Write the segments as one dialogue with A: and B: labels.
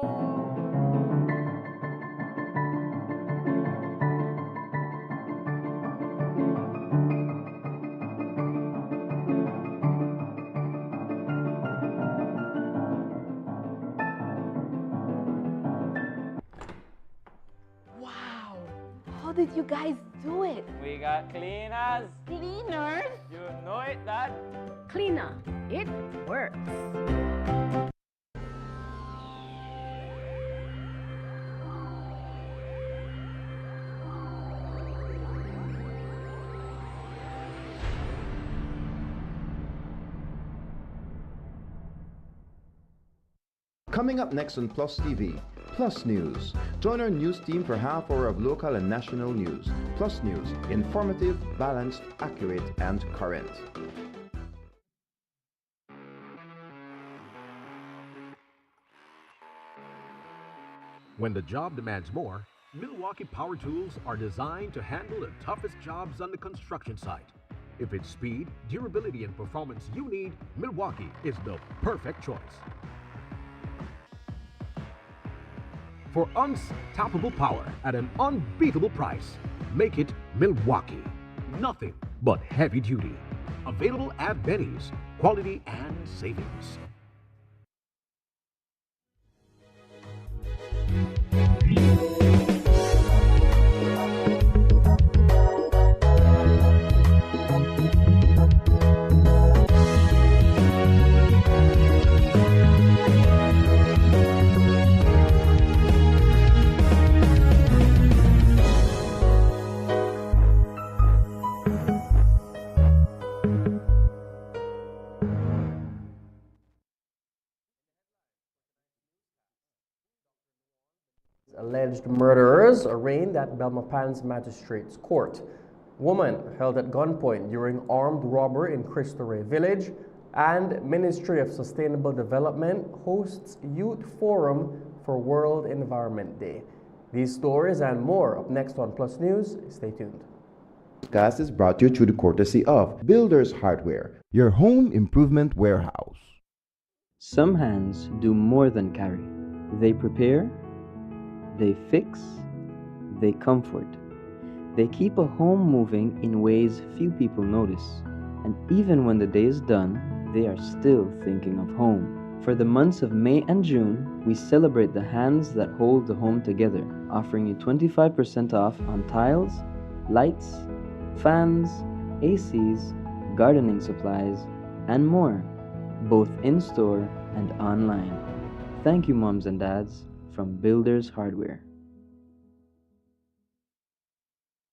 A: Wow! How did you guys do it?
B: We got cleaners.
A: Cleaners?
B: You know it, Dad.
C: Cleaner, it works.
D: Coming up next on Plus TV, Plus News. Join our news team for half hour of local and national news. Plus News, informative, balanced, accurate, and current.
E: When the job demands more, Milwaukee Power Tools are designed to handle the toughest jobs on the construction site. If it's speed, durability, and performance you need, Milwaukee is the perfect choice. For unstoppable power at an unbeatable price, make it Milwaukee. Nothing but heavy duty. Available at Benny's. Quality and savings.
F: Alleged murderers arraigned at Belmopan's Magistrates Court. Woman held at gunpoint during armed robbery in Cristo Rey Village, and Ministry of Sustainable Development hosts Youth Forum for World Environment Day. These stories and more up next on Plus News. Stay tuned.
D: This cast is brought to you through the courtesy of Builders Hardware, your home improvement warehouse.
G: Some hands do more than carry. They prepare, they fix, they comfort. They keep a home moving in ways few people notice. And even when the day is done, they are still thinking of home. For the months of May and June, we celebrate the hands that hold the home together, offering you 25% off on tiles, lights, fans, ACs, gardening supplies, and more, both in-store and online. Thank you, moms and dads, from Builders Hardware.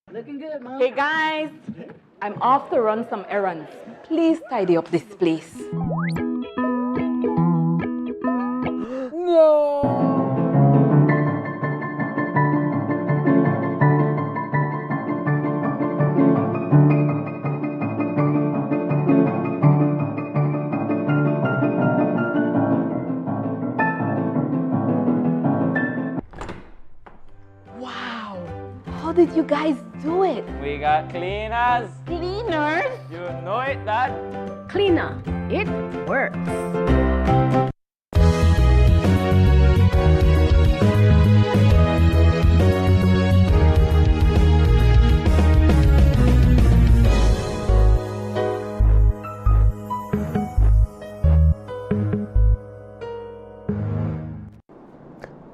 A: Looking good, Mom. Hey guys, I'm off to run some errands. Please tidy up this place. No! Wow! How did you guys do it?
B: We got cleaners.
A: Cleaners?
B: You know it, Dad.
C: Cleaner, it works.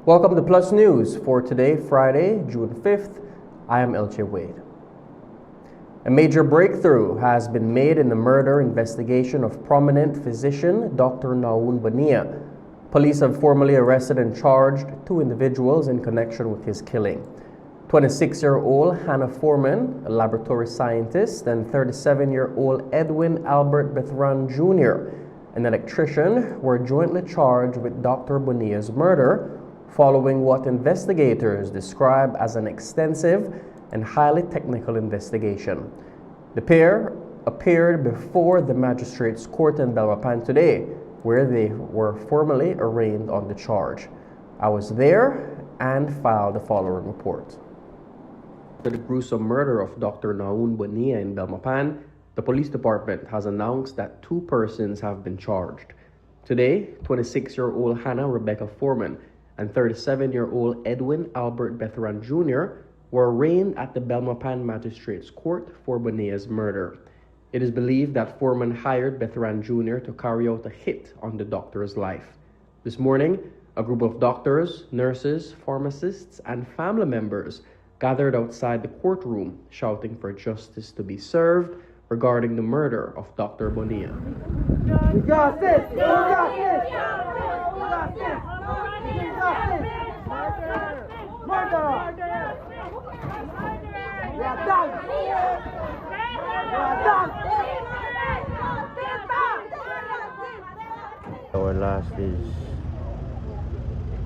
F: Welcome to Plus News for today, Friday, June 5th. I am LJ Wade. A major breakthrough has been made in the murder investigation of prominent physician Dr. Naun Bonilla. Police have formally arrested and charged 2 individuals in connection with his killing. 26-year-old Hannah Foreman, a laboratory scientist, and 37-year-old Edwin Albert Bethran Jr., an electrician, were jointly charged with Dr. Bonilla's murder following what investigators describe as an extensive and highly technical investigation. The pair appeared before the Magistrates Court in Belmopan today, where they were formally arraigned on the charge. I was there and filed the following report. After the gruesome murder of Dr. Naun Bonilla in Belmopan, the police department has announced that 2 persons have been charged. Today, 26-year-old Hannah Rebecca Foreman and 37-year-old Edwin Albert Bethran Jr. were arraigned at the Belmopan Magistrates Court for Bonilla's murder. It is believed that Foreman hired Bethran Jr. to carry out a hit on the doctor's life. This morning, a group of doctors, nurses, pharmacists, and family members gathered outside the courtroom shouting for justice to be served regarding the murder of Dr. Bonilla.
H: Justice! Justice!
I: Our loss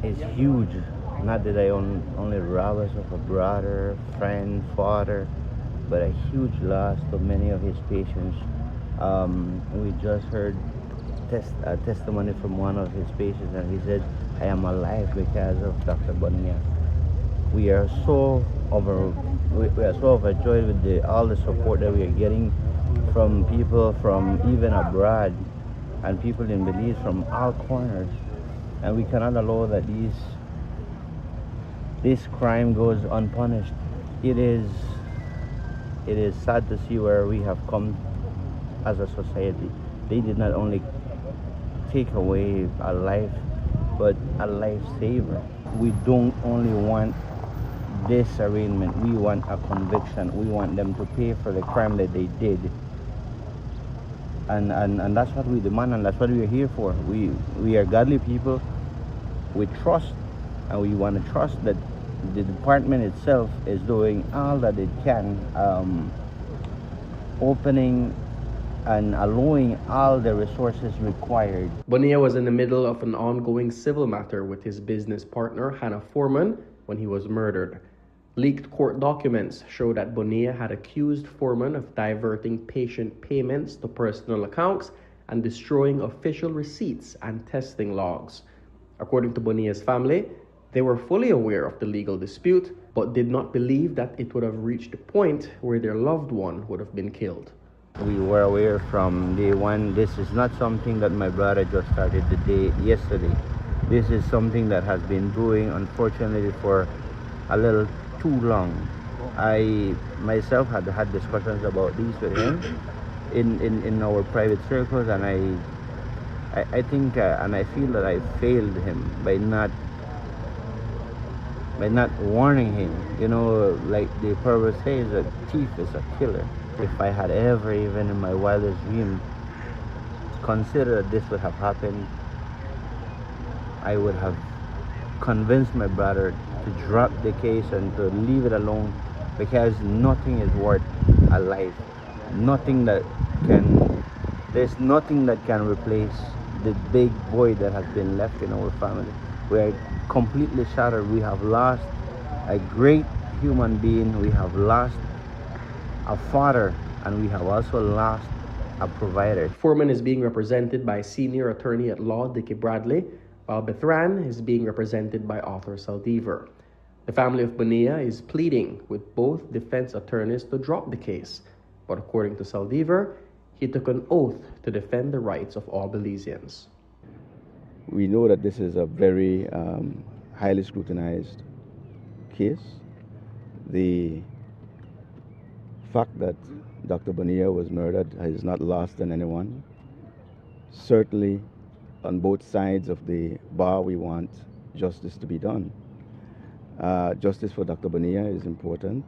I: is huge. Not that I only rob us of a brother, friend, father, but a huge loss to many of his patients. We just heard a testimony from one of his patients, and he said, "I am alive because of Dr. Bonilla." We are so overjoyed with all the support that we are getting from people from even abroad and people in Belize from all corners, and we cannot allow that this crime goes unpunished. It is sad to see where we have come as a society. They did not only take away a life, but a lifesaver. We don't only want this arraignment, we want a conviction. We want them to pay for the crime that they did. And that's what we demand, and that's what we are here for. We are godly people. We trust, and we want to trust that the department itself is doing all that it can, opening and allowing all the resources required.
F: Bonilla was in the middle of an ongoing civil matter with his business partner, Hannah Foreman, when he was murdered. Leaked court documents show that Bonilla had accused Foreman of diverting patient payments to personal accounts and destroying official receipts and testing logs. According to Bonilla's family, they were fully aware of the legal dispute, but did not believe that it would have reached a point where their loved one would have been killed.
I: We were aware from day one. This is not something that my brother just started yesterday. This is something that has been brewing, unfortunately, for a little too long. I myself had had discussions about this with him in our private circles, and I think and I feel that I failed him by not warning him. You know, like the proverb says, a thief is a killer. If I had ever, even in my wildest dream, considered that this would have happened, I would have convinced my brother to drop the case and to leave it alone, because nothing is worth a life. There's nothing that can replace the big void that has been left in our family. We are completely shattered. We have lost a great human being. We have lost a father, and we have also lost a provider.
F: Foreman is being represented by senior attorney at law Dickie Bradley, while Bethran is being represented by Arthur Saldivar. The family of Bonilla is pleading with both defense attorneys to drop the case, but according to Saldivar, he took an oath to defend the rights of all Belizeans.
J: We know that this is a very highly scrutinized case. The fact that Dr. Bonilla was murdered is not lost on anyone. Certainly, on both sides of the bar, we want justice to be done. Justice for Dr. Bonilla is important,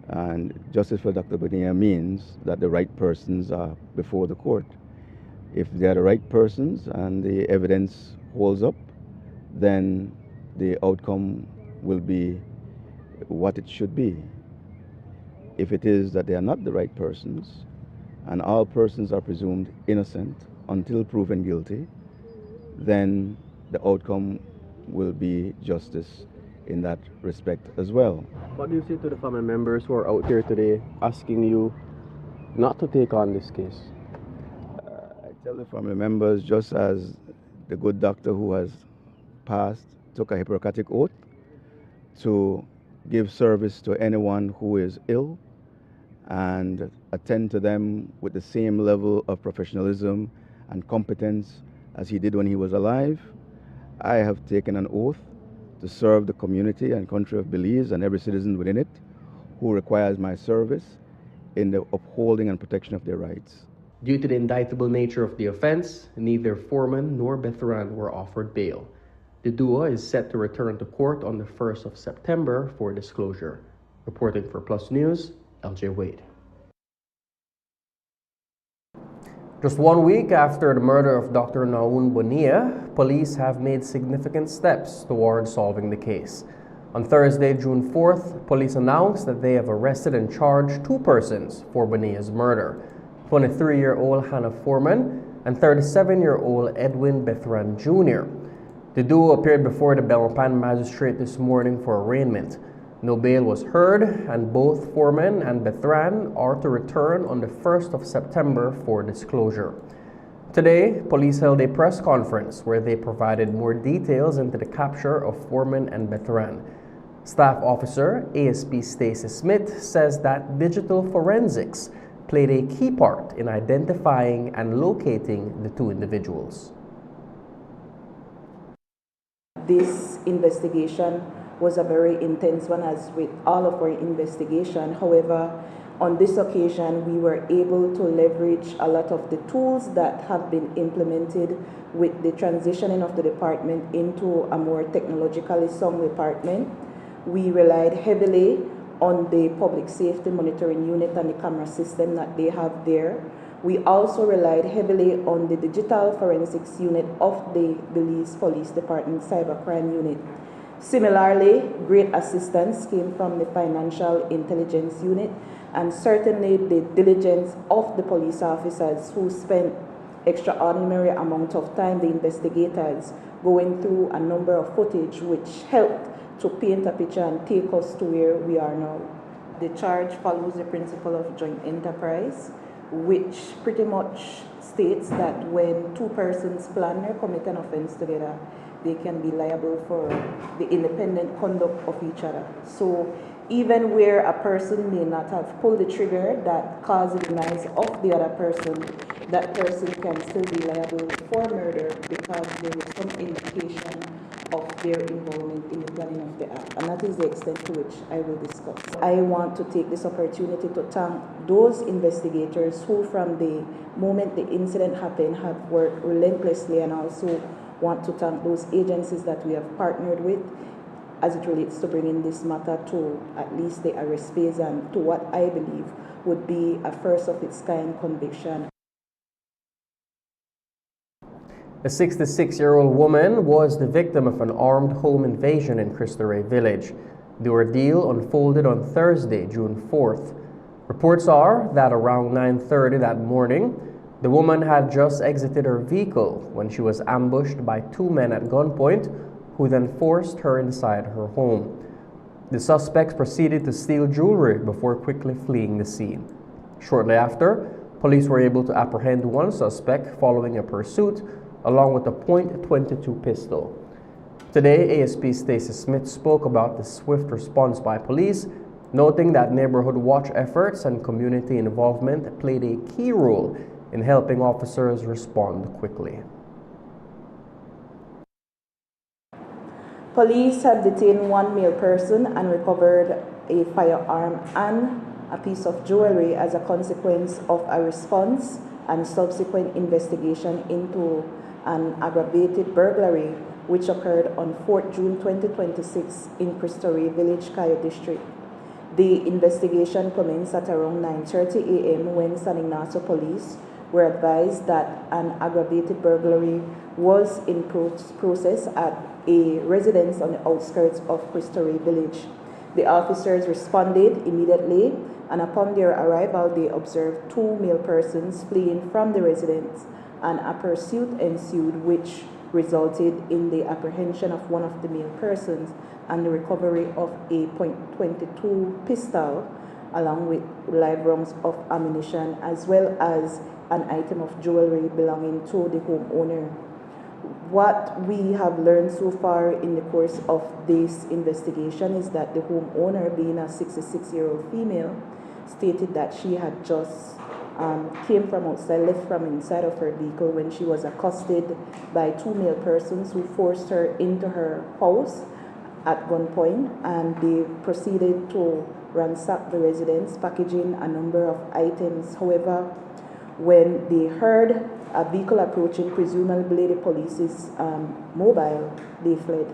J: and justice for Dr. Bonilla means that the right persons are before the court. If they are the right persons and the evidence holds up, then the outcome will be what it should be. If it is that they are not the right persons, and all persons are presumed innocent until proven guilty, then the outcome will be justice in that respect as well.
F: What do you say to the family members who are out here today asking you not to take on this case?
J: I tell the family members, just as the good doctor who has passed took a Hippocratic oath to give service to anyone who is ill and attend to them with the same level of professionalism and competence as he did when he was alive, I have taken an oath to serve the community and country of Belize and every citizen within it who requires my service in the upholding and protection of their rights.
F: Due to the indictable nature of the offense, neither Foreman nor Bethran were offered bail. The duo is set to return to court on the 1st of September for disclosure. Reporting for Plus News, LJ Wade. Just 1 week after the murder of Dr. Naun Bonilla, police have made significant steps towards solving the case. On Thursday, June 4th, police announced that they have arrested and charged 2 persons for Bonilla's murder: 23-year-old Hannah Foreman and 37-year-old Edwin Bethran Jr. The duo appeared before the Belmopan magistrate this morning for arraignment. No bail was heard, and both Foreman and Bethran are to return on the 1st of September for disclosure. Today, police held a press conference where they provided more details into the capture of Foreman and Bethran. Staff Officer ASP Stacey Smith says that digital forensics played a key part in identifying and locating the 2 individuals.
K: This investigation was a very intense one, as with all of our investigation. However, on this occasion, we were able to leverage a lot of the tools that have been implemented with the transitioning of the department into a more technologically sound department. We relied heavily on the public safety monitoring unit and the camera system that they have there. We also relied heavily on the digital forensics unit of the Belize Police Department Cybercrime Unit. Similarly, great assistance came from the Financial Intelligence Unit, and certainly the diligence of the police officers who spent extraordinary amount of time, the investigators, going through a number of footage which helped to paint a picture and take us to where we are now. The charge follows the principle of joint enterprise, which pretty much states that when 2 persons plan or commit an offense together, they can be liable for the independent conduct of each other. So even where a person may not have pulled the trigger that caused the demise of the other person, that person can still be liable for murder because there is some indication of their involvement in the planning of the act. And that is the extent to which I will discuss. I want to take this opportunity to thank those investigators who, from the moment the incident happened, have worked relentlessly, and also want to thank those agencies that we have partnered with as it relates to bringing this matter to at least the arrest phase and to what I believe would be a first of its kind conviction.
F: A 66-year-old woman was the victim of an armed home invasion in Cristo Rey Village. The ordeal unfolded on Thursday, June 4th. Reports are that around 9:30 that morning, the woman had just exited her vehicle when she was ambushed by 2 men at gunpoint, who then forced her inside her home. The suspects proceeded to steal jewelry before quickly fleeing the scene. Shortly after, police were able to apprehend 1 suspect following a pursuit, along with a .22 pistol. Today, ASP Stacey Smith spoke about the swift response by police, noting that neighborhood watch efforts and community involvement played a key role in helping officers respond quickly.
K: Police have detained 1 male person and recovered a firearm and a piece of jewelry as a consequence of a response and subsequent investigation into an aggravated burglary which occurred on 4th June 2026 in Cristo Rey Village, Cayo District. The investigation commenced at around 9:30 a.m. when San Ignacio police were advised that an aggravated burglary was in process at a residence on the outskirts of Cristo Rey Village. The officers responded immediately, and upon their arrival, they observed 2 male persons fleeing from the residence, and a pursuit ensued which resulted in the apprehension of 1 of the male persons and the recovery of a .22 pistol along with live rounds of ammunition, as well as an item of jewelry belonging to the homeowner. What we have learned so far in the course of this investigation is that the homeowner, being a 66-year-old female, stated that she had just came from outside, left from inside of her vehicle when she was accosted by two male persons who forced her into her house at gunpoint, and they proceeded to ransack the residence, packaging a number of items. However, when they heard a vehicle approaching, presumably the police's mobile, they fled,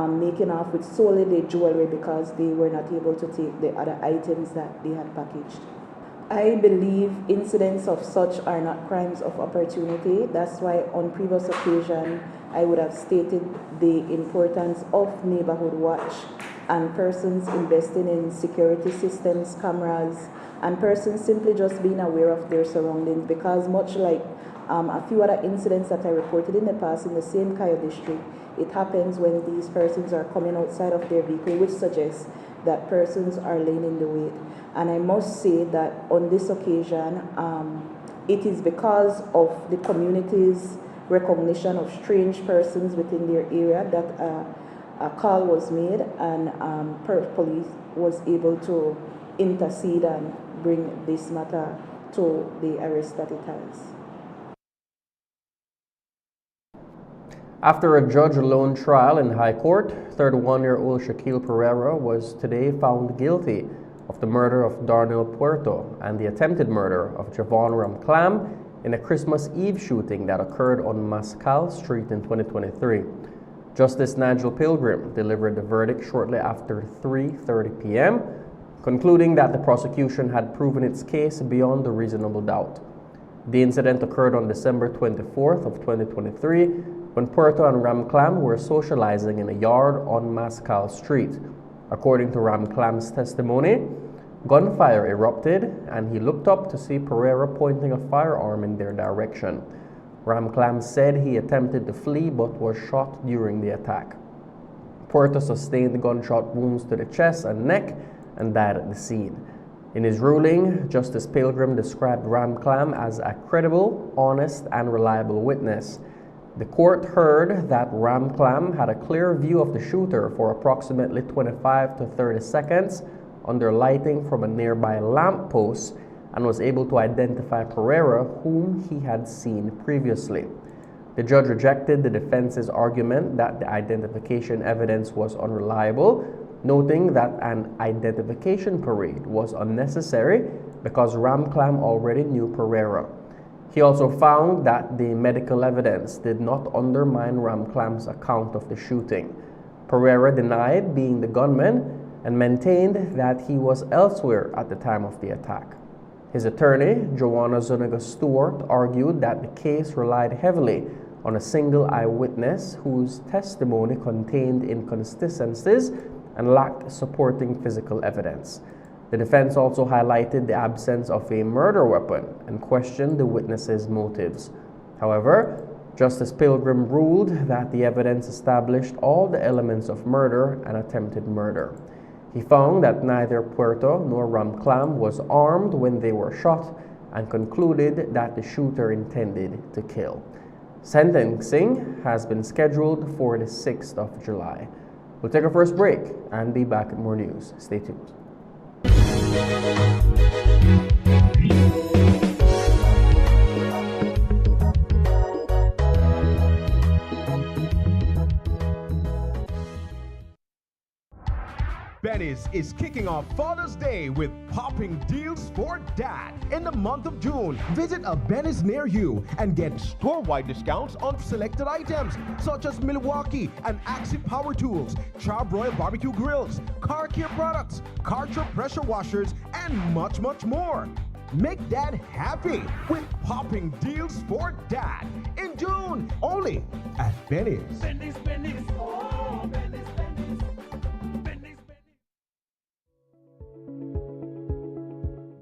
K: making off with solely the jewelry because they were not able to take the other items that they had packaged. I believe incidents of such are not crimes of opportunity. That's why on previous occasion I would have stated the importance of neighborhood watch and persons investing in security systems, cameras, and persons simply just being aware of their surroundings, because much like a few other incidents that I reported in the past in the same Kayo district, it happens when these persons are coming outside of their vehicle, which suggests that persons are laying in the wait. And I must say that on this occasion, it is because of the community's recognition of strange persons within their area that a call was made, and police was able to intercede and bring this matter to the arrest that it has.
F: After a judge-alone trial in High Court, 31-year-old Shaquille Pereira was today found guilty of the murder of Darnell Puerto and the attempted murder of Javon Ramclam in a Christmas Eve shooting that occurred on Mascal Street in 2023. Justice Nigel Pilgrim delivered the verdict shortly after 3:30 p.m., concluding that the prosecution had proven its case beyond a reasonable doubt. The incident occurred on December 24th of 2023 when Puerto and Ramclam were socializing in a yard on Mascal Street. According to Ramclam's testimony, gunfire erupted and he looked up to see Pereira pointing a firearm in their direction. Ramclam said he attempted to flee but was shot during the attack. Puerto sustained gunshot wounds to the chest and neck and died at the scene. In his ruling, Justice Pilgrim described Ramclam as a credible, honest, and reliable witness. The court heard that Ramclam had a clear view of the shooter for approximately 25 to 30 seconds under lighting from a nearby lamp post and was able to identify Pereira, whom he had seen previously. The judge rejected the defense's argument that the identification evidence was unreliable, noting that an identification parade was unnecessary because Ramclam already knew Pereira. He also found that the medical evidence did not undermine Ramclam's account of the shooting. Pereira denied being the gunman and maintained that he was elsewhere at the time of the attack. His attorney, Joanna Zuniga Stewart, argued that the case relied heavily on a single eyewitness whose testimony contained inconsistencies and lacked supporting physical evidence. The defense also highlighted the absence of a murder weapon and questioned the witness's motives. However, Justice Pilgrim ruled that the evidence established all the elements of murder and attempted murder. He found that neither Puerto nor Ramclam was armed when they were shot and concluded that the shooter intended to kill. Sentencing has been scheduled for the 6th of July. We'll take our first break and be back with more news. Stay tuned.
E: Benny's is kicking off Father's Day with popping deals for dad in the month of June. Visit a Benny's near you and get store-wide discounts on selected items such as Milwaukee and Axie Power Tools, Charbroil Barbecue Grills, car care products, Karcher pressure washers, and much, much more. Make dad happy with popping deals for dad in June, only at Benny's.
L: Benny's, Benny's, oh, Benny's, Benny's.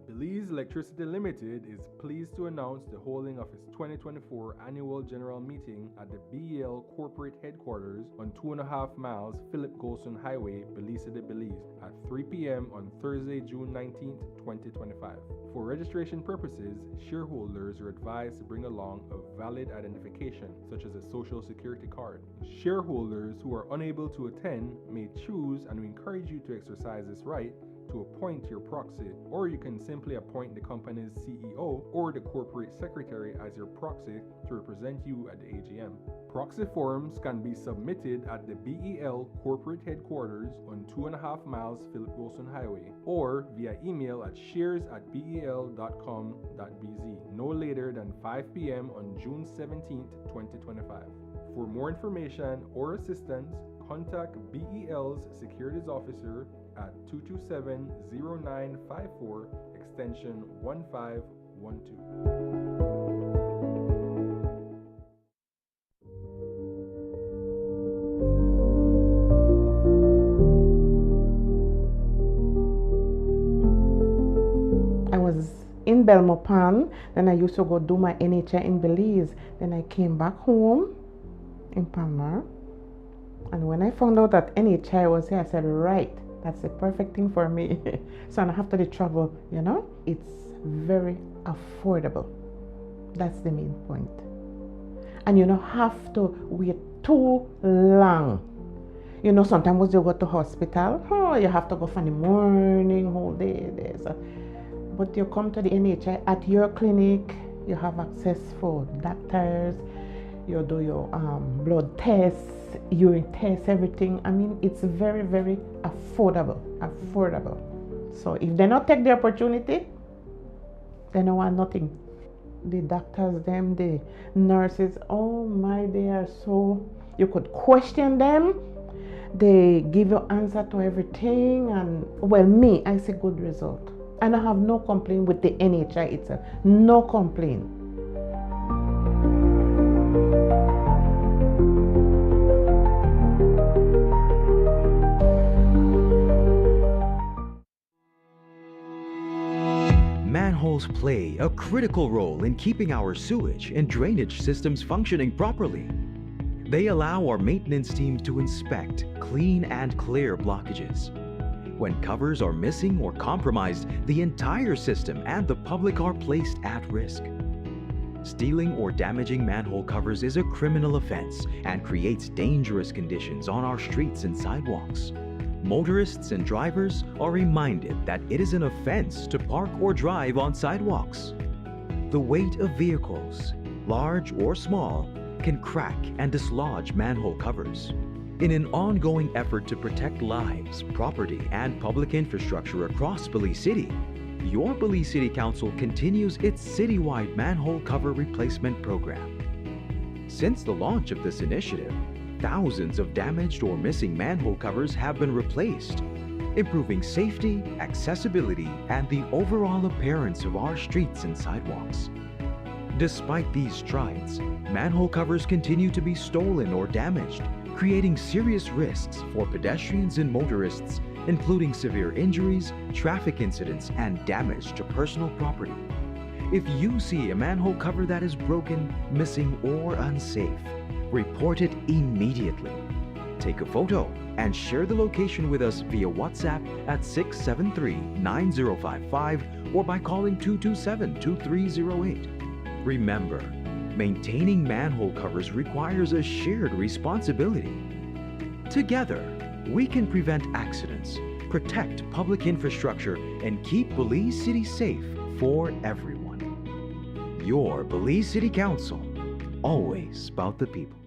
M: Belize Electricity Limited is pleased to announce the holding of its 2024 annual general meeting at the BEL corporate headquarters on 2.5 miles Philip Golson Highway, Belize de Belize, at 3 p.m. on Thursday, June 19, 2025. For registration purposes, shareholders are advised to bring along a valid identification, such as a social security card. Shareholders who are unable to attend may choose, and we encourage you to exercise this right, to appoint your proxy, or you can simply appoint the company's CEO or the corporate secretary as your proxy to represent you at the AGM. Proxy forms can be submitted at the BEL corporate headquarters on 2.5 miles Philip Wilson Highway, or via email at shares@bel.com.bz no later than 5 p.m. on June 17, 2025. For more information or assistance, contact BEL's Securities Officer at 227-0954 extension 1512.
N: I was in Belmopan, then I used to go do my NHI in Belize. Then I came back home in Palma. And when I found out that NHI was here, I said, right, that's the perfect thing for me. So I don't have to travel, It's very affordable. That's the main point. And you don't have to wait too long. Sometimes you go to hospital, you have to go from the morning, whole day there. So. But you come to the NHI at your clinic, you have access for doctors, you do your blood tests, urine tests, everything. I mean, it's very, very affordable. So if they not take the opportunity, they don't want nothing. The doctors, the nurses, oh my, they are so, you could question them. They give you answer to everything. And well, I see good result. And I have no complaint with the NHI itself. No complaint.
O: Manholes play a critical role in keeping our sewage and drainage systems functioning properly. They allow our maintenance team to inspect, clean, and clear blockages. When covers are missing or compromised, the entire system and the public are placed at risk. Stealing or damaging manhole covers is a criminal offense and creates dangerous conditions on our streets and sidewalks. Motorists and drivers are reminded that it is an offense to park or drive on sidewalks. The weight of vehicles, large or small, can crack and dislodge manhole covers. In an ongoing effort to protect lives, property, and public infrastructure across Belize City, your Belize City Council continues its citywide manhole cover replacement program. Since the launch of this initiative, thousands of damaged or missing manhole covers have been replaced, improving safety, accessibility, and the overall appearance of our streets and sidewalks. Despite these strides, manhole covers continue to be stolen or damaged, creating serious risks for pedestrians and motorists, including severe injuries, traffic incidents, and damage to personal property. If you see a manhole cover that is broken, missing, or unsafe, report it immediately. Take a photo and share the location with us via WhatsApp at 673-9055 or by calling 227-2308. Remember, maintaining manhole covers requires a shared responsibility. Together, we can prevent accidents, protect public infrastructure, and keep Belize City safe for everyone. Your Belize City Council, always about the people.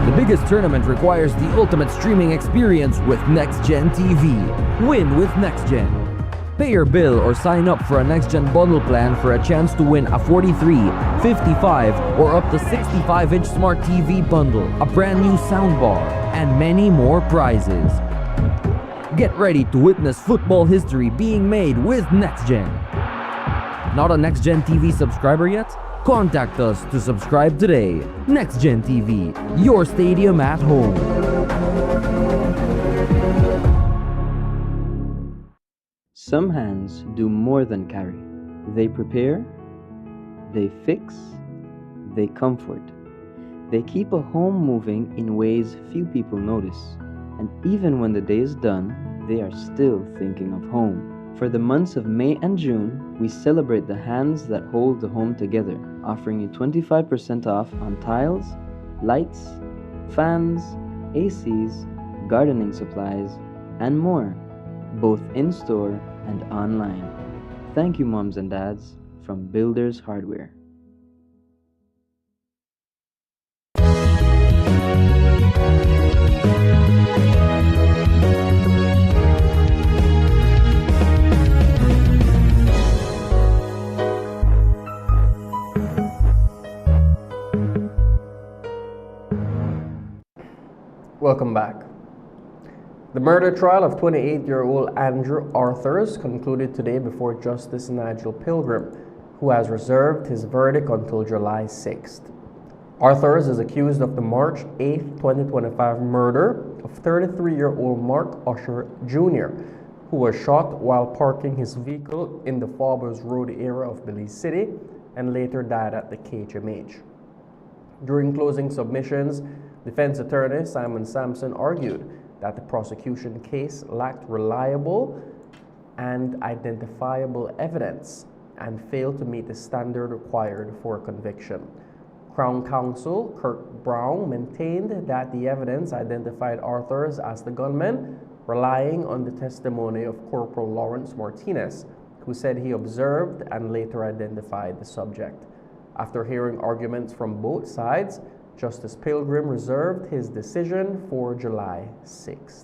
P: The biggest tournament requires the ultimate streaming experience with NextGen TV. Win with NextGen. Pay your bill or sign up for a NextGen bundle plan for a chance to win a 43, 55, or up to 65-inch smart TV bundle, a brand new soundbar, and many more prizes. Get ready to witness football history being made with NextGen. Not a NextGen TV subscriber yet? Contact us to subscribe today. NextGen TV, your stadium at home.
G: Some hands do more than carry. They prepare, they fix, they comfort. They keep a home moving in ways few people notice. And even when the day is done, they are still thinking of home. For the months of May and June, we celebrate the hands that hold the home together, offering you 25% off on tiles, lights, fans, ACs, gardening supplies, and more, both in-store and online. Thank you, moms and dads, from Builders Hardware.
F: Welcome back. The murder trial of 28-year-old Andrew Arthurs concluded today before Justice Nigel Pilgrim, who has reserved his verdict until July 6th. Arthurs is accused of the March 8, 2025 murder of 33-year-old Mark Usher Jr., who was shot while parking his vehicle in the Forbes Road area of Belize City and later died at the KHMH. During closing submissions, defense attorney Simon Sampson argued that the prosecution case lacked reliable and identifiable evidence and failed to meet the standard required for conviction. Crown Counsel Kirk Brown maintained that the evidence identified Arthurs as the gunman, relying on the testimony of Corporal Lawrence Martinez, who said he observed and later identified the subject. After hearing arguments from both sides, Justice Pilgrim reserved his decision for July 6th.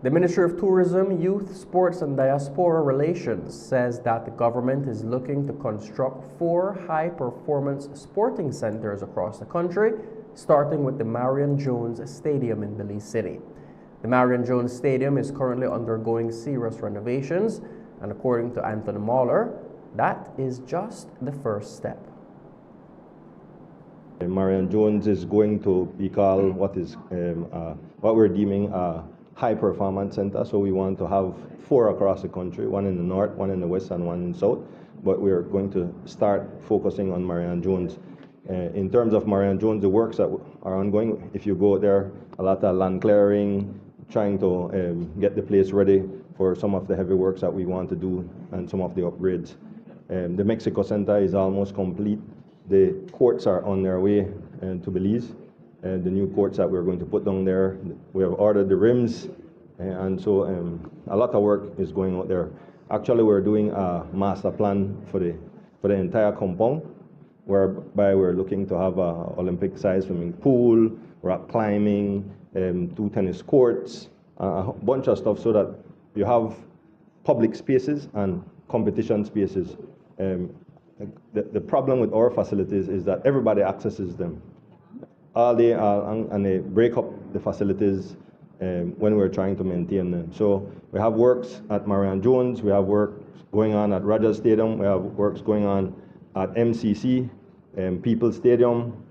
F: The Ministry of Tourism, Youth, Sports and Diaspora Relations says that the government is looking to construct 4 high-performance sporting centers across the country, starting with the Marion Jones Stadium in Belize City. The Marion Jones Stadium is currently undergoing serious renovations, and according to Anthony Mahler, that is just the first step.
Q: Marion Jones is going to be called what we're deeming a high performance center. So we want to have 4 across the country, 1 in the north, 1 in the west, and 1 in the south. But we're going to start focusing on Marion Jones. In terms of Marion Jones, the works that are ongoing, if you go there, a lot of land clearing, trying to get the place ready for some of the heavy works that we want to do and some of the upgrades. The Mexico Center is almost complete. The courts are on their way to Belize. The new courts that we're going to put down there, we have ordered the rims, and so a lot of work is going out there. Actually, we're doing a master plan for the entire compound, whereby we're looking to have an Olympic-sized swimming pool, rock climbing, 2 tennis courts, a bunch of stuff, so that you have public spaces and competition spaces. The problem with our facilities is that everybody accesses them all day, and they break up the facilities when we're trying to maintain them. So we have works at Marion Jones, we have work going on at Rogers Stadium, we have works going on at MCC, People's Stadium,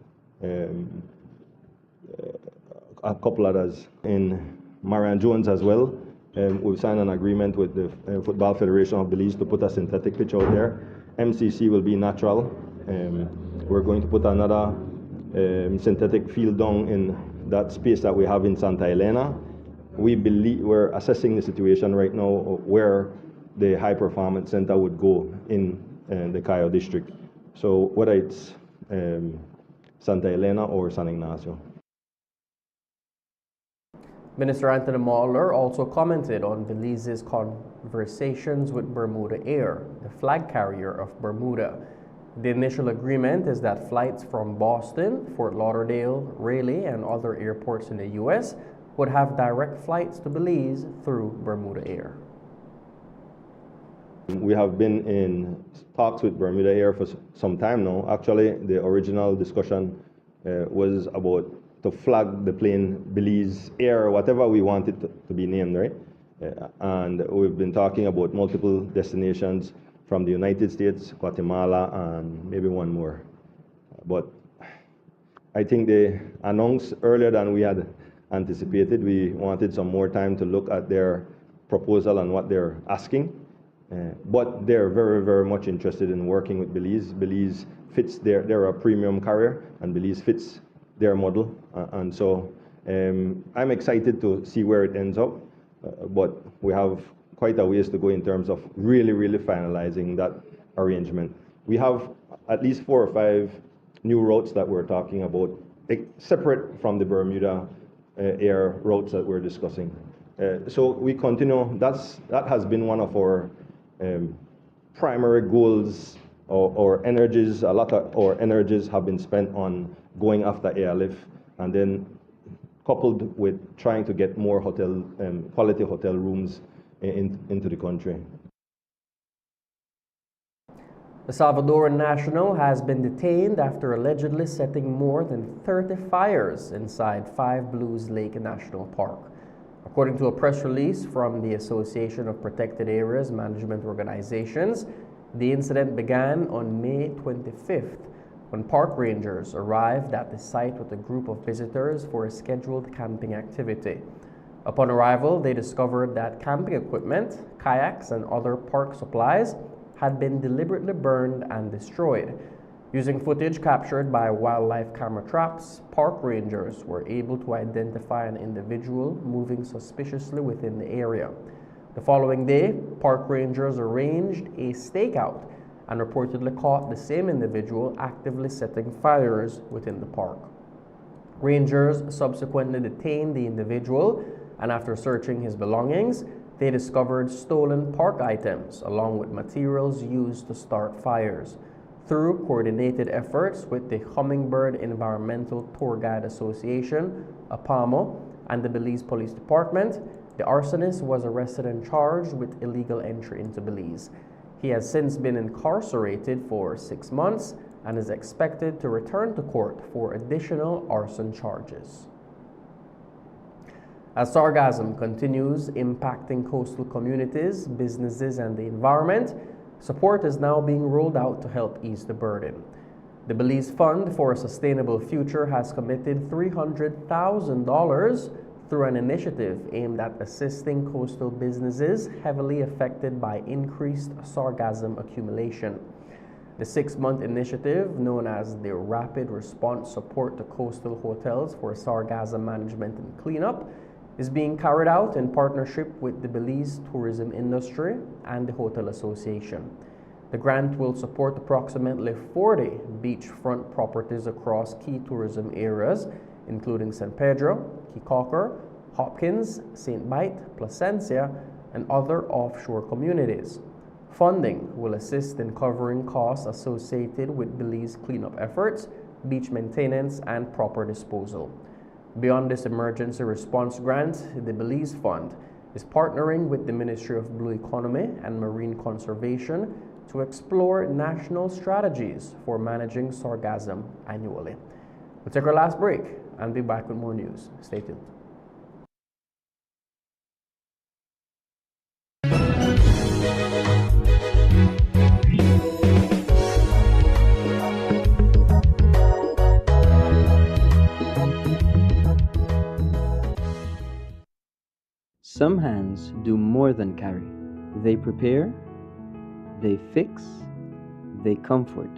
Q: a couple others in Marion Jones as well. We've signed an agreement with the Football Federation of Belize to put a synthetic pitch out there. MCC will be natural. We're going to put another synthetic field down in that space that we have in Santa Elena. We're assessing the situation right now where the high performance center would go in the Cayo district. So whether it's Santa Elena or San Ignacio.
F: Minister Anthony Mahler also commented on Belize's conversations with Bermuda Air, the flag carrier of Bermuda. The initial agreement is that flights from Boston, Fort Lauderdale, Raleigh, and other airports in the U.S. would have direct flights to Belize through Bermuda Air.
Q: We have been in talks with Bermuda Air for some time now. Actually, the original discussion was about to flag the plane Belize Air, whatever we want it to be named, right? And we've been talking about multiple destinations from the United States, Guatemala, and maybe one more. But I think they announced earlier than we had anticipated. We wanted some more time to look at their proposal and what they're asking. But they're very, very much interested in working with Belize. Belize fits they're a premium carrier, and Belize fits their model. And so I'm excited to see where it ends up. but we have quite a ways to go in terms of really finalizing that arrangement. We have at least 4 or 5 new routes that we're talking about, separate from the Bermuda air routes that we're discussing. So we continue. That has been one of our primary goals or energies. A lot of our energies have been spent on going after airlift, and then coupled with trying to get more quality hotel rooms into the country.
F: The Salvadoran national has been detained after allegedly setting more than 30 fires inside Five Blues Lake National Park. According to a press release from the Association of Protected Areas Management Organizations, the incident began on May 25th when park rangers arrived at the site with a group of visitors for a scheduled camping activity. Upon arrival, they discovered that camping equipment, kayaks, and other park supplies had been deliberately burned and destroyed. Using footage captured by wildlife camera traps, park rangers were able to identify an individual moving suspiciously within the area. The following day, park rangers arranged a stakeout and reportedly caught the same individual actively setting fires within the park. Rangers subsequently detained the individual, and after searching his belongings, they discovered stolen park items along with materials used to start fires. Through coordinated efforts with the Hummingbird Environmental Tour Guide Association, APAMO, and the Belize Police Department, the arsonist was arrested and charged with illegal entry into Belize. He has since been incarcerated for 6 months and is expected to return to court for additional arson charges. As sargassum continues impacting coastal communities, businesses, and the environment, support is now being rolled out to help ease the burden. The Belize Fund for a Sustainable Future has committed $300,000 through an initiative aimed at assisting coastal businesses heavily affected by increased sargassum accumulation. The 6-month initiative, known as the Rapid Response Support to Coastal Hotels for Sargassum Management and Cleanup, is being carried out in partnership with the Belize tourism industry and the Hotel Association. The grant will support approximately 40 beachfront properties across key tourism areas, including San Pedro, Kikoker, Hopkins, St. Bite, Placencia, and other offshore communities. Funding will assist in covering costs associated with Belize cleanup efforts, beach maintenance, and proper disposal. Beyond this emergency response grant, the Belize Fund is partnering with the Ministry of Blue Economy and Marine Conservation to explore national strategies for managing sargassum annually. We'll take our last break and be back with more news. Stay tuned.
G: Some hands do more than carry. They prepare, they fix, they comfort.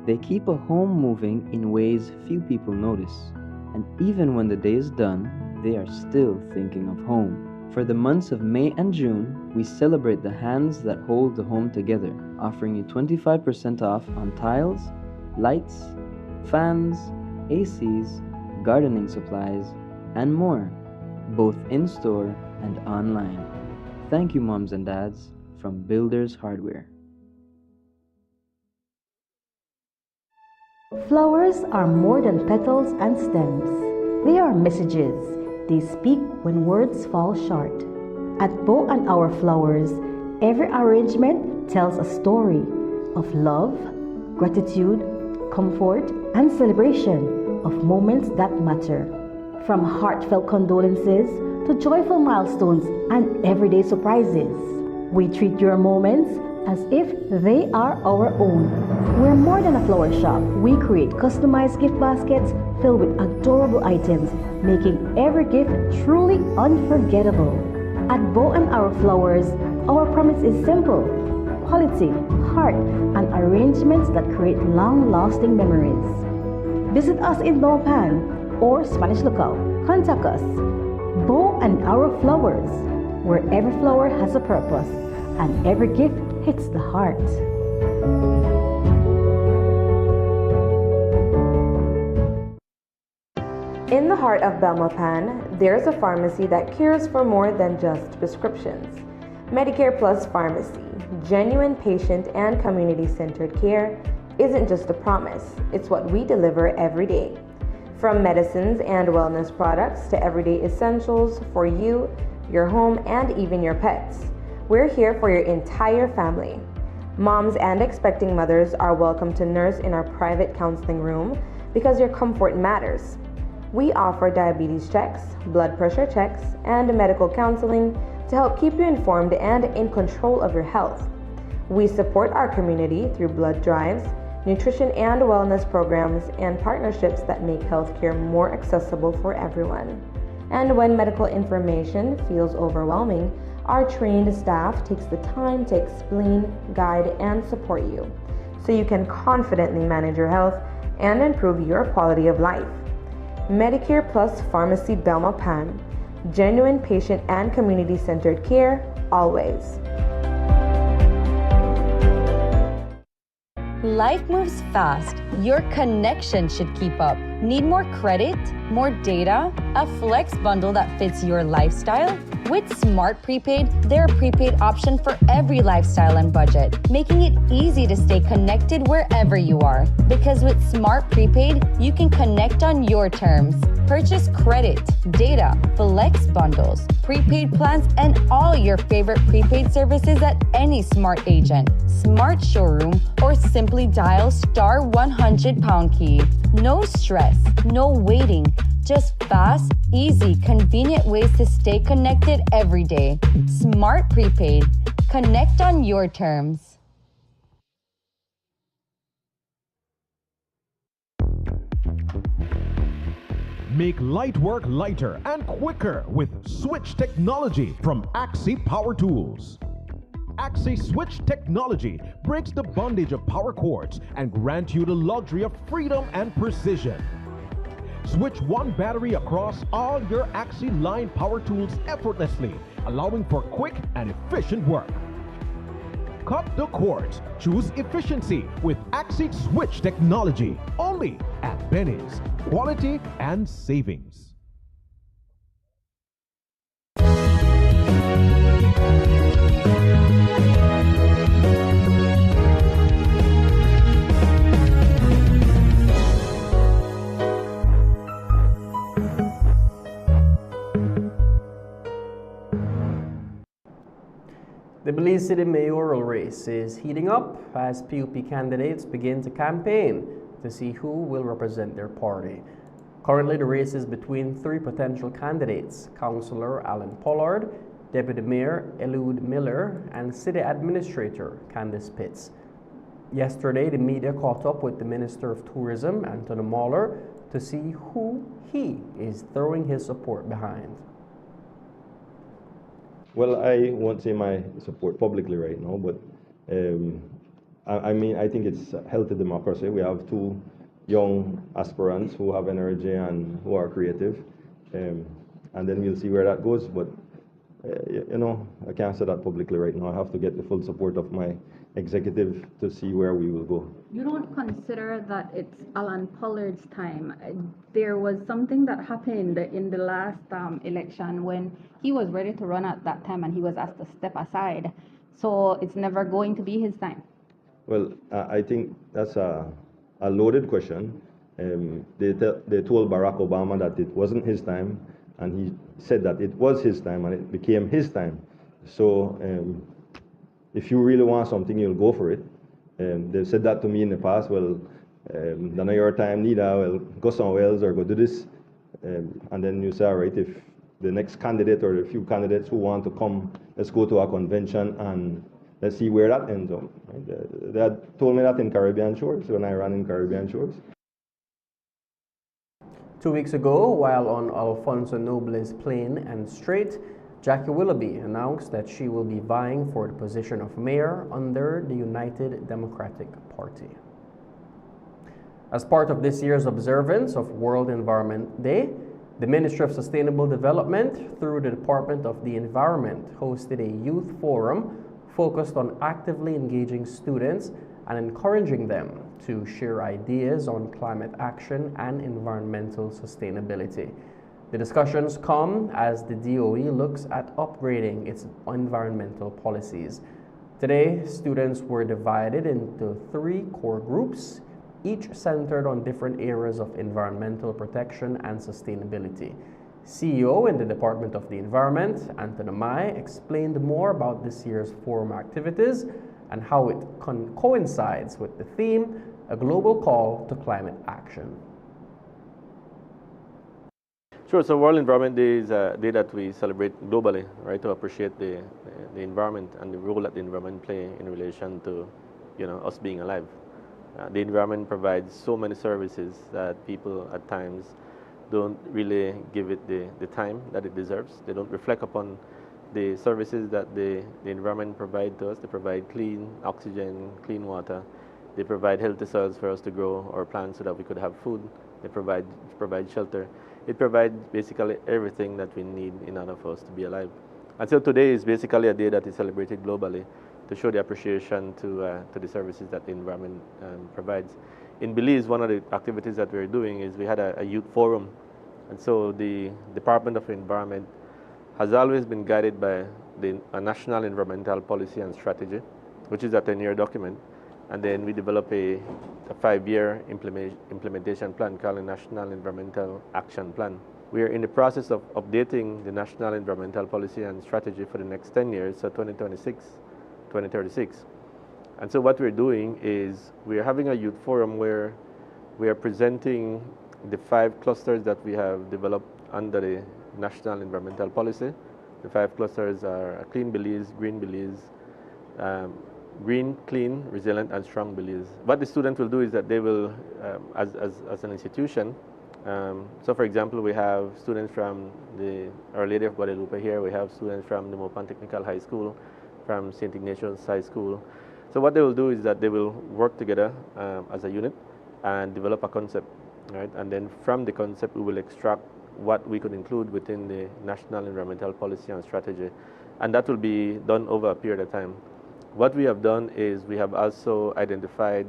G: They keep a home moving in ways few people notice. And even when the day is done, they are still thinking of home. For the months of May and June, we celebrate the hands that hold the home together, offering you 25% off on tiles, lights, fans, ACs, gardening supplies, and more, both in-store and online. Thank you, moms and dads, from Builders Hardware.
R: Flowers are more than petals and stems. They are messages. They speak when words fall short. At Bow and Our Flowers, every arrangement tells a story of love, gratitude, comfort, and celebration of moments that matter. From heartfelt condolences to joyful milestones and everyday surprises, we treat your moments as if they are our own. We're more than a flower shop. We create customized gift baskets filled with adorable items, making every gift truly unforgettable. At Bow and Our Flowers, our promise is simple: quality, heart, and arrangements that create long-lasting memories. Visit us in Nopan or Spanish Lookout. Contact us. Bow and Our Flowers, where every flower has a purpose and every gift hits the heart.
S: In the heart of Belmopan, there's a pharmacy that cares for more than just prescriptions. Medicare Plus Pharmacy, genuine patient and community-centered care, isn't just a promise, it's what we deliver every day. From medicines and wellness products to everyday essentials for you, your home, and even your pets. We're here for your entire family. Moms and expecting mothers are welcome to nurse in our private counseling room because your comfort matters. We offer diabetes checks, blood pressure checks, and medical counseling to help keep you informed and in control of your health. We support our community through blood drives, nutrition and wellness programs, and partnerships that make healthcare more accessible for everyone. And when medical information feels overwhelming, our trained staff takes the time to explain, guide, and support you so you can confidently manage your health and improve your quality of life. Medicare Plus Pharmacy Belmopan, genuine patient and community-centered care, always.
T: Life moves fast. Your connection should keep up. Need more credit? More data? A flex bundle that fits your lifestyle? With Smart Prepaid, they're a prepaid option for every lifestyle and budget, making it easy to stay connected wherever you are. Because with Smart Prepaid, you can connect on your terms. Purchase credit, data, flex bundles, prepaid plans, and all your favorite prepaid services at any Smart agent, Smart showroom, or simply dial *100# key. No stress, no waiting. Just fast, easy, convenient ways to stay connected every day. Smart Prepaid. Connect on your terms.
E: Make light work lighter and quicker with switch technology from Axi Power Tools. Axi Switch technology breaks the bondage of power cords and grants you the luxury of freedom and precision. Switch one battery across all your Axi line power tools effortlessly, allowing for quick and efficient work. Cut the cords. Choose efficiency with Axi Switch technology. Only at Benny's. Quality and savings.
F: The Belize City mayoral race is heating up as PUP candidates begin to campaign to see who will represent their party. Currently, the race is between three potential candidates: Councillor Alan Pollard, Deputy Mayor Elude Miller, and City Administrator Candice Pitts. Yesterday, the media caught up with the Minister of Tourism, Anthony Mahler, to see who he is throwing his support behind.
Q: Well, I won't say my support publicly right now, but I think it's a healthy democracy. We have two young aspirants who have energy and who are creative, and then we'll see where that goes. But I can't say that publicly right now. I have to get the full support of my executive to see where we will go.
U: You don't consider that it's Alan Pollard's time? There was something that happened in the last election when he was ready to run at that time and he was asked to step aside. So it's never going to be his time.
Q: Well, I think that's a loaded question. They told Barack Obama that it wasn't his time, and he said that it was his time and it became his time. So if you really want something, you'll go for it. They've said that to me in the past. Well, none of your time neither. Well, go somewhere else or go do this. And then you say, all right, if the next candidate or the few candidates who want to come, let's go to a convention and let's see where that ends up. Right? They had told me that in Caribbean Shores when I ran in Caribbean Shores.
F: 2 weeks ago, while on Alfonso Noble's plane and straight, Jackie Willoughby announced that she will be vying for the position of mayor under the United Democratic Party. As part of this year's observance of World Environment Day, The Ministry of Sustainable Development, through the Department of the Environment, hosted a youth forum focused on actively engaging students and encouraging them to share ideas on climate action and environmental sustainability. The discussions come as the DOE looks at upgrading its environmental policies. Today, students were divided into 3 core groups, each centered on different areas of environmental protection and sustainability. CEO in the Department of the Environment, Anthony Mai, explained more about this year's forum activities and how it coincides with the theme, a global call to climate action.
D: Sure, so World Environment Day is a day that we celebrate globally, right, to appreciate the environment and the role that the environment play in relation to, us being alive. The environment provides so many services that people at times don't really give it the time that it deserves. They don't reflect upon the services that the environment provides to us. They provide clean oxygen, clean water. They provide healthy soils for us to grow our plants so that we could have food. They provide shelter. It provides basically everything that we need in order for us to be alive. And so today is basically a day that is celebrated globally to show the appreciation to the services that the environment provides. In Belize, one of the activities that we're doing is we had a youth forum. And so the Department of Environment has always been guided by a National Environmental Policy and Strategy, which is a 10-year document. And then we develop a 5-year implementation plan called the National Environmental Action Plan. We are in the process of updating the National Environmental Policy and Strategy for the next 10 years, so 2026, 2036. And so what we're doing is we're having a youth forum where we are presenting the 5 clusters that we have developed under the National Environmental Policy. The 5 clusters are Clean Belize, Green Belize, Green, Clean, Resilient, and Strong Belize. What the students will do is that they will, as an institution, so for example, we have students from the Our Lady of Guadalupe here, we have students from the Mopan Technical High School, from St. Ignatius High School. So what they will do is that they will work together as a unit and develop a concept, right? And then from the concept, we will extract what we could include within the National Environmental Policy and Strategy. And that will be done over a period of time. What we have done is we have also identified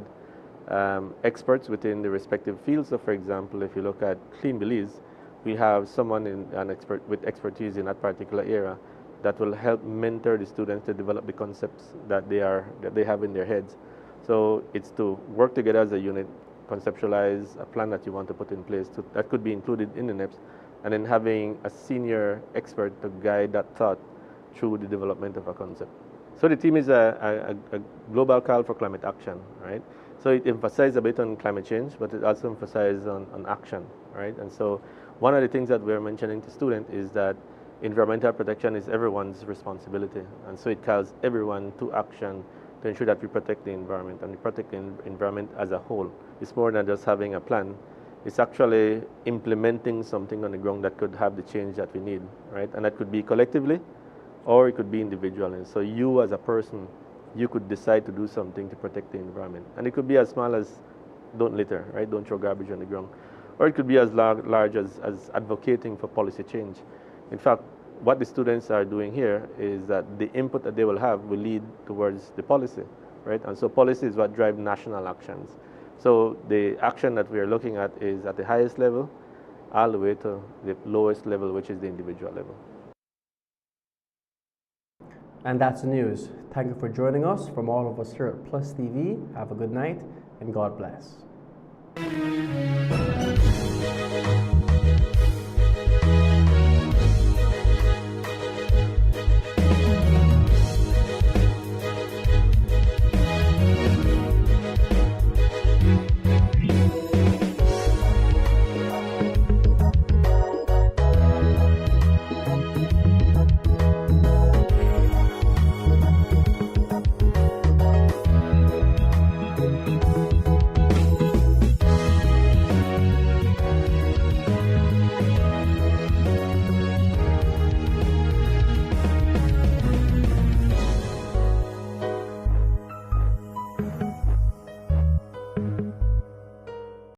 D: experts within the respective fields. So for example, if you look at Clean Belize, we have someone with expertise in that particular area that will help mentor the students to develop the concepts that they have in their heads. So it's to work together as a unit, conceptualize a plan that you want to put in place that could be included in the NEPS, and then having a senior expert to guide that thought through the development of a concept. So the theme is a global call for climate action, right? So it emphasizes a bit on climate change, but it also emphasizes on action, right? And so one of the things that we're mentioning to students is that environmental protection is everyone's responsibility. And so it calls everyone to action to ensure that we protect the environment and we protect the environment as a whole. It's more than just having a plan. It's actually implementing something on the ground that could have the change that we need, right? And that could be collectively, or it could be individually. So you as a person, you could decide to do something to protect the environment. And it could be as small as don't litter, right? Don't throw garbage on the ground. Or it could be as large as advocating for policy change. In fact, what the students are doing here is that the input that they will have will lead towards the policy, right? And so policy is what drives national actions. So the action that we are looking at is at the highest level, all the way to the lowest level, which is the individual level.
F: And that's the news. Thank you for joining us. From all of us here at Plus TV, have a good night and God bless.